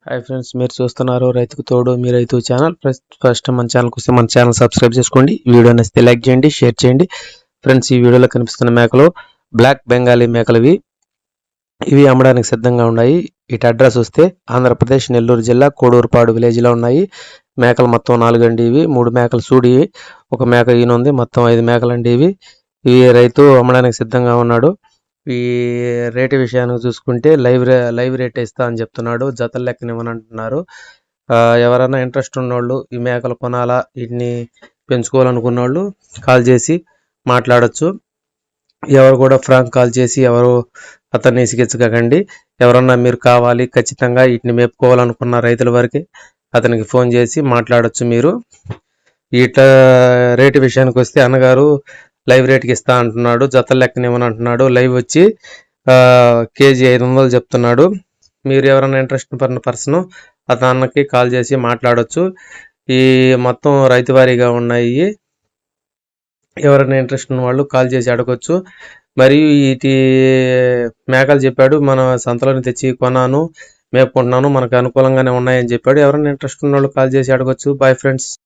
Hi friends, మీరు చూస్తున్నారు రైతుకు తోడు మీ రైతు ఛానల్. ఫస్ట్ మన ఛానల్కి వస్తే మన ఛానల్ సబ్స్క్రైబ్ చేసుకోండి. వీడియో నచ్చితే లైక్ చేయండి, షేర్ చేయండి. ఫ్రెండ్స్, ఈ వీడియోలో కనిపిస్తున్న మేకలు బ్లాక్ బెంగాలీ మేకలు. ఇవి అమ్మడానికి సిద్ధంగా ఉన్నాయి. ఇటు అడ్రస్ వస్తే ఆంధ్రప్రదేశ్ నెల్లూరు జిల్లా కోడూరుపాడు విలేజ్లో ఉన్నాయి. మేకలు మొత్తం 4 అండి. ఇవి 3 మేకలు సూడి, ఒక మేక ఈయన ఉంది. మొత్తం 5 మేకలు అండి. ఇవి రైతు అమ్మడానికి సిద్ధంగా ఉన్నాడు. ఈ రేటు విషయానికి చూసుకుంటే లైవ్ రేట్ ఇస్తా అని చెప్తున్నాడు. జతలు లెక్కనివ్వని అంటున్నారు. ఎవరైనా ఇంట్రెస్ట్ ఉన్నోళ్ళు, ఈ మేకలు కొనాలా, వీటిని పెంచుకోవాలనుకున్న వాళ్ళు కాల్ చేసి మాట్లాడచ్చు. ఎవరు కూడా ఫ్రాంక్ కాల్ చేసి ఎవరు అతన్ని ఇసిగించకండి. ఎవరన్నా మీరు కావాలి, ఖచ్చితంగా వీటిని మేపుకోవాలనుకున్న రైతుల వరకు అతనికి ఫోన్ చేసి మాట్లాడచ్చు. మీరు ఇట్లా రేటు విషయానికి వస్తే అన్నగారు లైవ్ రేట్కి ఇస్తా అంటున్నాడు. జతలు లెక్కనివ్వని అంటున్నాడు. లైవ్ వచ్చి కేజీ 500 చెప్తున్నాడు. మీరు ఎవరైనా ఇంట్రెస్ట్ పడిన పర్సన్ అతనికి కాల్ చేసి మాట్లాడవచ్చు. ఈ మొత్తం రైతు వారీగా ఉన్నాయి. ఎవరైనా ఇంట్రెస్ట్ ఉన్న వాళ్ళు కాల్ చేసి అడగొచ్చు. మరియు వీటి మేకలు చెప్పాడు, మన సంతలోని తెచ్చి కొన్నాను, మేపుకుంటున్నాను, మనకు అనుకూలంగానే ఉన్నాయని చెప్పాడు. ఎవరైనా ఇంట్రెస్ట్ ఉన్న వాళ్ళు కాల్ చేసి అడగొచ్చు. Bye friends.